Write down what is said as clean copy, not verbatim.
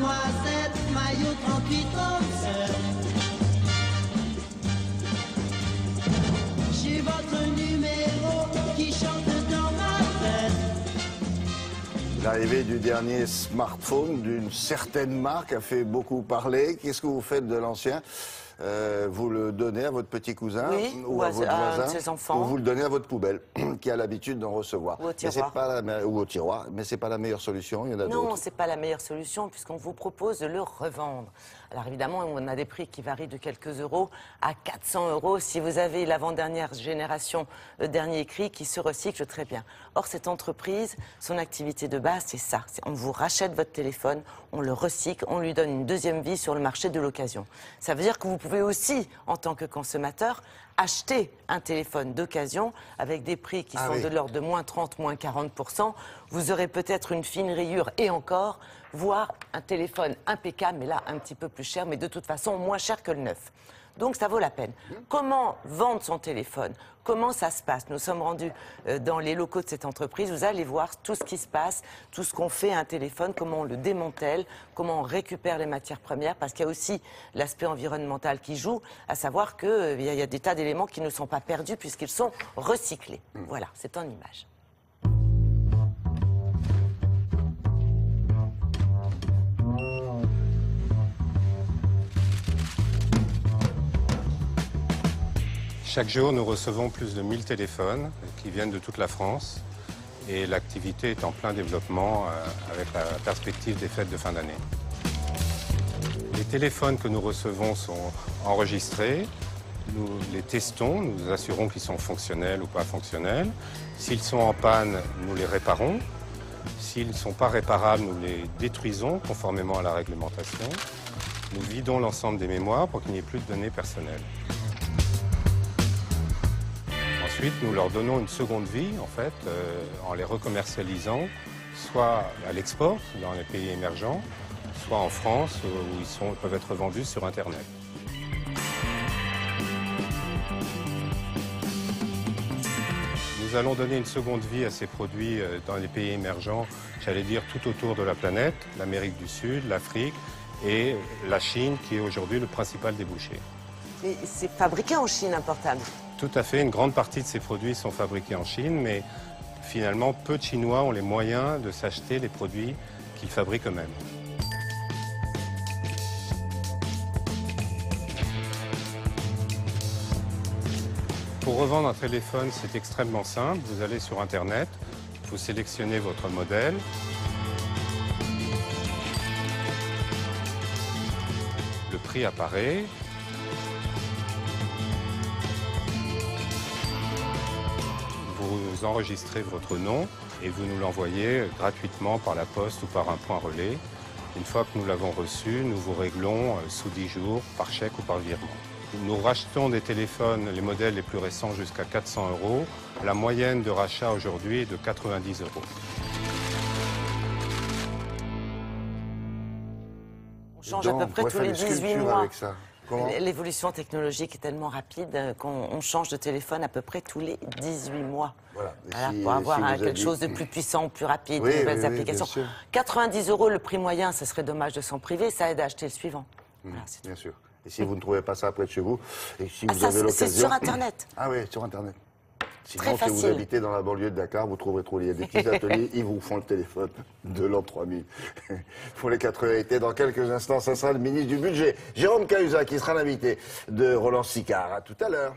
Noisette, maillot 38-37. J'ai votre numéro qui chante dans ma tête. L'arrivée du dernier smartphone d'une certaine marque a fait beaucoup parler. Qu'est-ce que vous faites de l'ancien? Vous le donnez à votre petit cousin, oui, ou à votre voisin, de ses enfants. ou vous le donnez à votre poubelle, qui a l'habitude d'en recevoir. Ou au tiroir. Ou au tiroir, mais c'est pas la meilleure solution, il y en a d'autres. Non, c'est pas la meilleure solution puisqu'on vous propose de le revendre. Alors évidemment, on a des prix qui varient de quelques euros à 400 € si vous avez l'avant-dernière génération, le dernier cri qui se recycle très bien. Or, cette entreprise, son activité de base, c'est ça. On vous rachète votre téléphone, on le recycle, on lui donne une deuxième vie sur le marché de l'occasion. Ça veut dire que vous pouvez aussi, en tant que consommateur, acheter un téléphone d'occasion avec des prix qui sont de l'ordre de moins 30, moins 40%. Vous aurez peut-être une fine rayure et encore, voire un téléphone impeccable, mais là un petit peu plus cher, mais de toute façon moins cher que le neuf. Donc ça vaut la peine. Comment vendre son téléphone? Comment ça se passe? Nous sommes rendus dans les locaux de cette entreprise. Vous allez voir tout ce qui se passe, tout ce qu'on fait à un téléphone, comment on le démantèle, comment on récupère les matières premières, parce qu'il y a aussi l'aspect environnemental qui joue, à savoir qu'il y a des tas d'éléments qui ne sont pas perdus puisqu'ils sont recyclés. Voilà, c'est en image. Chaque jour, nous recevons plus de 1000 téléphones qui viennent de toute la France et l'activité est en plein développement avec la perspective des fêtes de fin d'année. Les téléphones que nous recevons sont enregistrés, nous les testons, nous assurons qu'ils sont fonctionnels ou pas fonctionnels. S'ils sont en panne, nous les réparons. S'ils ne sont pas réparables, nous les détruisons conformément à la réglementation. Nous vidons l'ensemble des mémoires pour qu'il n'y ait plus de données personnelles. Ensuite, nous leur donnons une seconde vie, en fait, en les recommercialisant, soit à l'export, dans les pays émergents, soit en France, où ils peuvent être vendus sur Internet. Nous allons donner une seconde vie à ces produits dans les pays émergents, j'allais dire tout autour de la planète, l'Amérique du Sud, l'Afrique et la Chine, qui est aujourd'hui le principal débouché. Mais c'est fabriqué en Chine, un portable? Tout à fait. Une grande partie de ces produits sont fabriqués en Chine, mais finalement, peu de Chinois ont les moyens de s'acheter les produits qu'ils fabriquent eux-mêmes. Pour revendre un téléphone, c'est extrêmement simple. Vous allez sur Internet, vous sélectionnez votre modèle. Le prix apparaît. Vous enregistrez votre nom et vous nous l'envoyez gratuitement par la poste ou par un point relais. Une fois que nous l'avons reçu, nous vous réglons sous 10 jours par chèque ou par virement. Nous rachetons des téléphones, les modèles les plus récents, jusqu'à 400 €. La moyenne de rachat aujourd'hui est de 90 €. On change à peu près tous les 18 mois. Avec ça. L'évolution technologique est tellement rapide qu'on change de téléphone à peu près tous les 18 mois. Voilà. Pour avoir quelque chose de plus puissant, plus rapide, de nouvelles applications. 90 € le prix moyen, ce serait dommage de s'en priver, ça aide à acheter le suivant. Voilà, bien sûr. Et si vous ne trouvez pas ça près de chez vous, et si vous avez l'occasion... C'est sur Internet. Ah oui, sur Internet. Sinon, Très facile. Si vous habitez dans la banlieue de Dakar, vous trouverez trop. Il y a des petits ateliers, ils vous font le téléphone de l'an 3000. Pour les 4 vérités, dans quelques instants, ça sera le ministre du Budget, Jérôme Cahuzac, qui sera l'invité de Roland Sicard. À tout à l'heure.